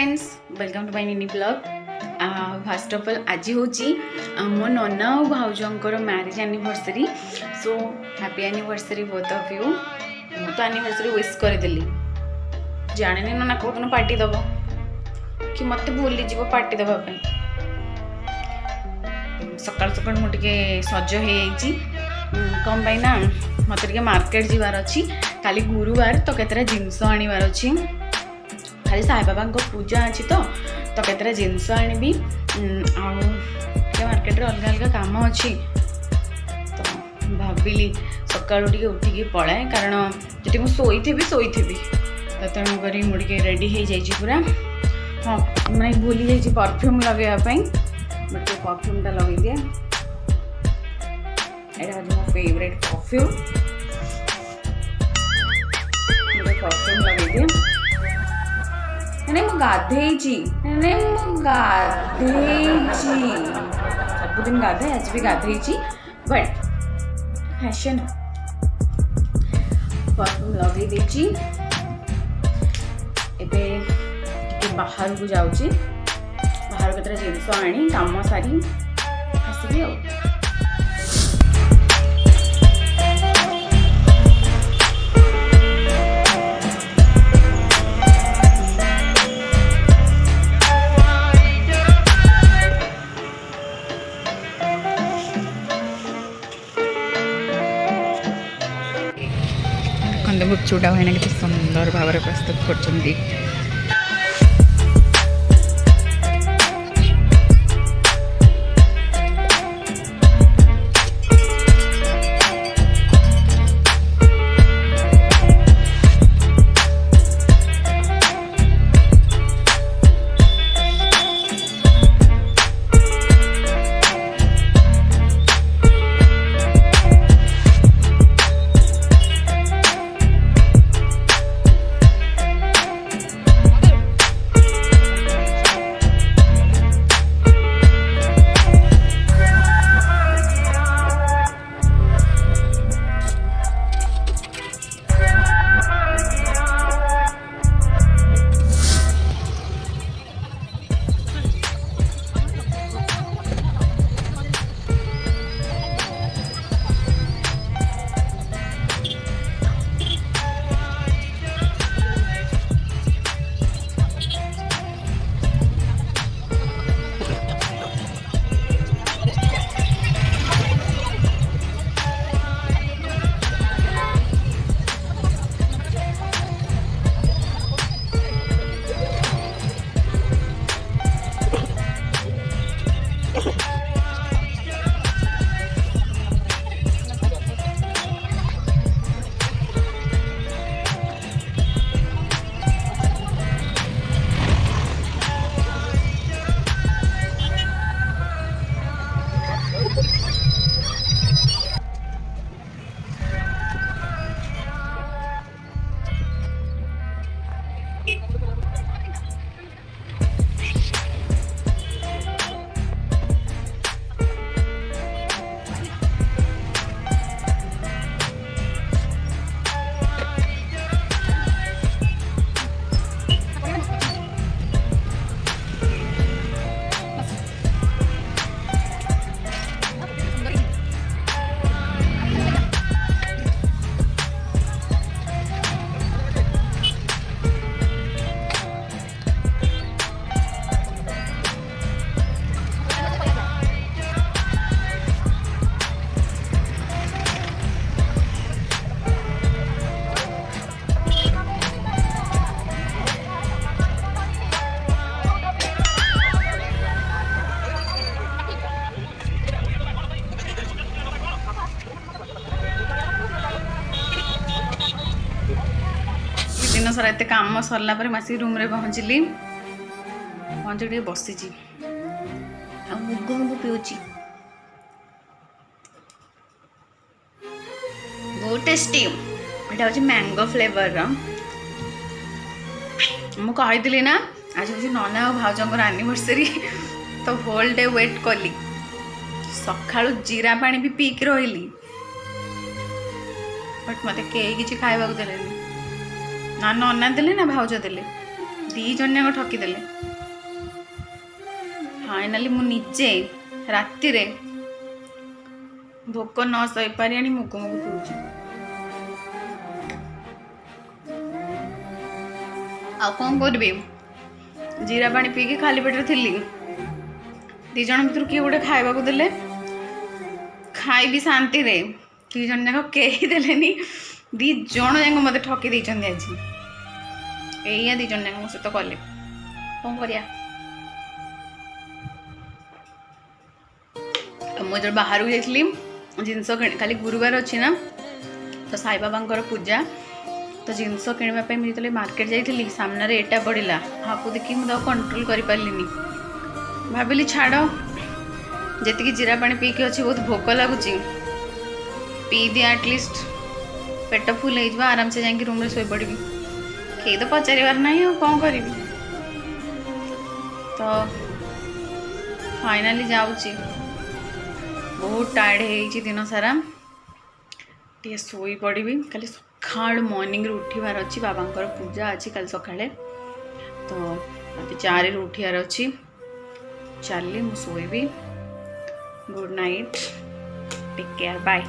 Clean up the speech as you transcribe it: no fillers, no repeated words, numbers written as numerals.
Friends welcome to my mini blog. First of all आज हूँ मो नना और भाउजंकर marriage anniversary. So happy anniversary both of you. मु तो एनिवर्सरी विश करदेली जाने नना कौन पार्टी दब कि मत भूली जीव पार्टी दवाई। सकाल सकाल मुझे सज हो कौन पाई ना मत मार्केट जीवार अच्छी काली गुरुवार तो केतरा जिनस आनिबार अच्छी खाली साई बाबा पूजा अच्छी तो केतरा जिनस आनी मार्केट रे अलग अलग काम अच्छी तो भाविली सकाळू उठिकी पलाए कारण जी मुझे शोथी तो तेणुक मुझे रेडी हो जाइए पूरा। हाँ मैं भूली जाइए परफ्यूम लगेवाई बट परफ्यूमटा लगे दिए यहाँ मो फेवरेट परफ्यूम परफ्यूम लगे दिए मु गाधे सबुदिन गाधे आज भी गाधे बट फैशन परफ्यूम लगे देची एबे बाहर को जाऊँगी बाहर केतरा जिनस आनी काम सारी आसबी आ। गुपचुटा भाईना के सुंदर भाव प्रस्तुत कर। दिन सारा एत कम सरला मसी रूम रे पहुँचली बसी मुग मुग पीऊँची बहुत टेस्टी। यहाँ हूँ मैंगो फ्लेवर मुझे ना आज हूँ नना और भाउजंकर एनिवर्सरी तो होल डे वेट कली सका जीरा पानी भी पीक रही बट मत कई किसी खावा देले ना नना देले ना भाउज देले दी जन जाक ठकीदेले फाइनाली मु निजे राति रे भोक न सही पारि आनी मुग मुग पिउछि आ कौन करबी जीरा पानी पीकी खाली पेट थी दी जन भर किए गोटे खाइबा को देले खाइबी शांति रे दी जन जाक कहीं देलेनी दी जन जाक मत ठकी देइछन आज एया दी जन जाक मो सहित कले कौन करिया मुझे जो बाहर जाइली जिनस खाली गुरुवार अच्छी ना तो साई बाबा पूजा तो जिनस किणवाई मुझे मार्केट जाइली सामने एटा पड़ा हाँ देखिए मुझे कंट्रोल कर पार्लिनी भाविली छाड़ जी जीरा पानी पीकी अच्छी बहुत भोक लगुच पी दिए एटलिस्ट पेट फुल हो आराम से जाकि रूम शो पड़ी कहीं तो पचार ना कौन करी तो फाइनाली जाऊँगी बहुत टायर्ड हो दिन सारा टे शोई पड़ी खाली सका मॉर्निंग उठार अच्छी बाबा पूजा अच्छी कल सका तो अभी 4 उठार अच्छी चली मु शोबी good night take care bye.